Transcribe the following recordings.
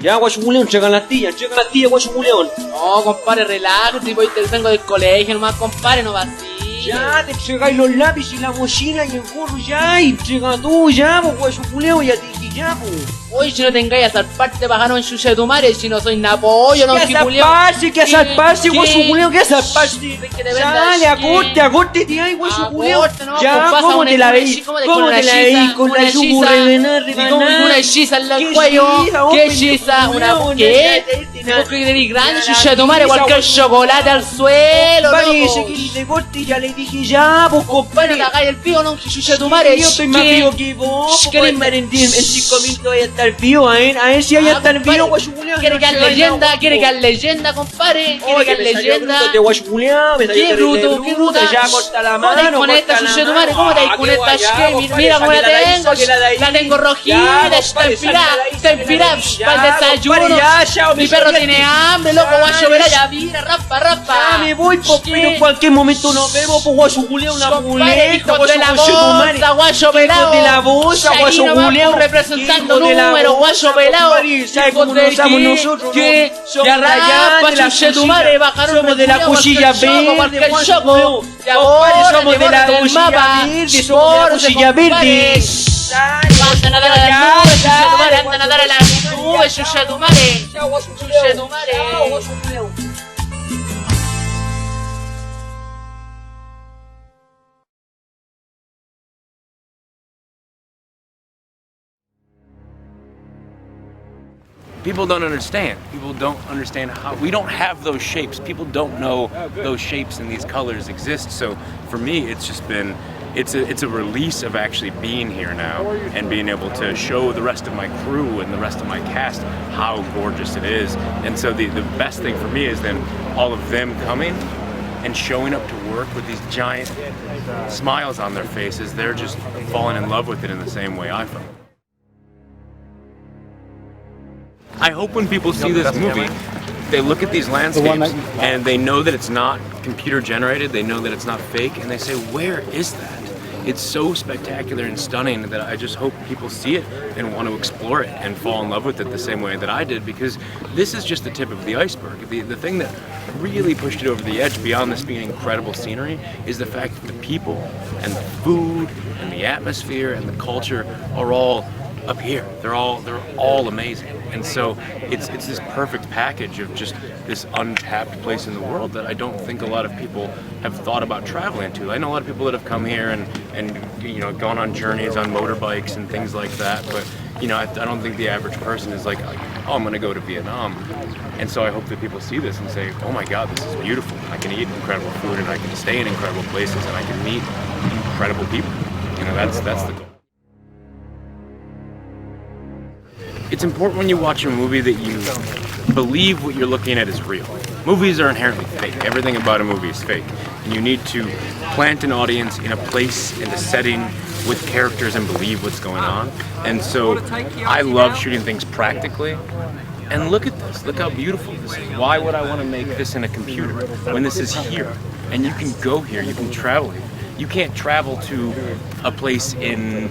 Ya, Guachuculeón, llegan las tías, Guachuculeón. No, compadre, relájate, voy, vengo del colegio nomás, compadre, no va así. Ya, te llegáis los lápices y la mochila y el gorro, ya, y llega tú, ya, pues, Guachuculeón, ya te dije, ya, pues. Oye, si no tengáis a salparte de pájaro en chucha de tu madre, si no soy Napollo, no ¿Qué salparse, Guachuculeón, qué salparse? Dale, acorte, tía, Guachuculeón. Ya, ¿cómo te la veis? ¿Cómo te la veis con la chumurrevenar, una hechiza en el cuello? ¿Qué hechiza? ¿Una qué? ¿Vos crees que eres grande, chucha de tu madre? Cualquier chocolate al suelo, parece que el deporte ya le dije ya, vos compadre. No te hagáis el pío, no, chucha de tu madre. Yo estoy más pío que vos, ¿querés estar en 5 minutos vaya a estar pío? A ver si vaya a estar pío, Guachuculeón. ¿Quiere que haga leyenda, compadre? ¿Quiere que haga leyenda? ¿Qué bruto? Ya corta la mano. ¿Cómo te con esta chucha de tu madre? ¿Cómo te con esta shke? Mira cómo la tengo. La tengo rojita, está inspirada para el desayuno. Mi perro tiene hambre, loco, guacho, verá, ya mira, rapa. Ya me voy, pero en cualquier momento nos vemos, pues Guachuculeón, una muleta, hijo de la bolsa, guacho pelado. De la bolsa, Guachuculeón. Representando número, guacho pelado. ¿Sabes cómo nos usamos nosotros? ¿Qué? Ya rapa, chucha de tu madre, bajaron. Somos de la cuchilla verde, choco. Ya somos de la cuchilla verde, somos de la cuchilla verde. Anda a nadar a las nubes, chucha de tu madre, anda a nadar a las nubes, chucha de tu madre. Chucha de tu madre. People don't understand. People don't understand how we don't have those shapes. People don't know those shapes and these colors exist. So for me, it's just been it's a release of actually being here now and being able to show the rest of my crew and the rest of my cast how gorgeous it is. And so the best thing for me is then all of them coming and showing up to work with these giant smiles on their faces. They're just falling in love with it in the same way I felt. I hope when people see this movie, they look at these landscapes and they know that it's not computer generated, they know that it's not fake, and they say, where is that? It's so spectacular and stunning that I just hope people see it and want to explore it and fall in love with it the same way that I did, because this is just the tip of the iceberg. The thing that really pushed it over the edge beyond this being incredible scenery is the fact that the people and the food and the atmosphere and the culture are all up here. They're all amazing. And so it's this perfect package of just this untapped place in the world that I don't think a lot of people have thought about traveling to. I know a lot of people that have come here and you know, gone on journeys on motorbikes and things like that, but you know, I don't think the average person is like, oh, I'm gonna go to Vietnam. And so I hope that people see this and say, oh my God, this is beautiful. I can eat incredible food and I can stay in incredible places and I can meet incredible people. You know, that's the goal. It's important when you watch a movie that you believe what you're looking at is real. Movies are inherently fake. Everything about a movie is fake. And you need to plant an audience in a place, in a setting, with characters and believe what's going on. And so I love shooting things practically. And look at this. Look how beautiful this is. Why would I want to make this in a computer when this is here? And you can go here, you can travel here. You can't travel to a place in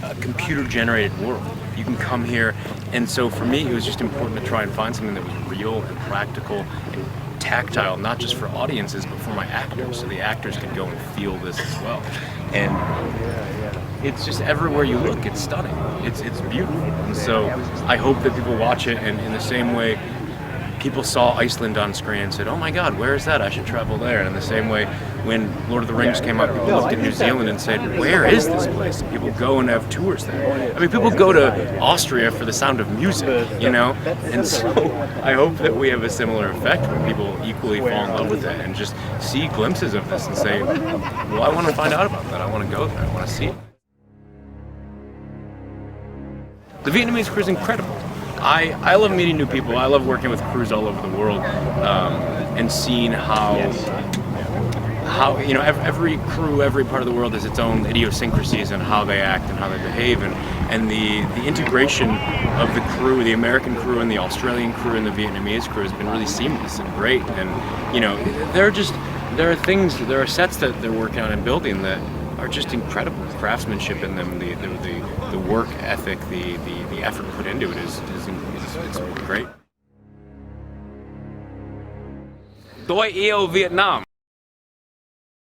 a computer-generated world. You can come here, and so for me it was just important to try and find something that was real and practical and tactile, not just for audiences but for my actors, so the actors could go and feel this as well. And it's just everywhere you look, it's stunning, it's beautiful. And so I hope that people watch it and in the same way people saw Iceland on screen and said, oh my God, where is that? I should travel there. And in the same way, when Lord of the Rings came out, people looked at New Zealand and said, where is this place? And people go and have tours there. I mean, people go to Austria for the sound of music, you know? And so I hope that we have a similar effect when people equally fall in love with it and just see glimpses of this and say, well, I want to find out about that. I want to go there. I want to see it. The Vietnamese crew is incredible. I love meeting new people. I love working with crews all over the world and seeing how you know, every crew, every part of the world has its own idiosyncrasies and how they act and how they behave, and the integration of the crew, the American crew and the Australian crew and the Vietnamese crew has been really seamless and great. And you know, there are sets that they're working on and building that are just incredible. The craftsmanship in them, the work ethic, the effort put into it is It's great. Tôi yêu Việt Nam.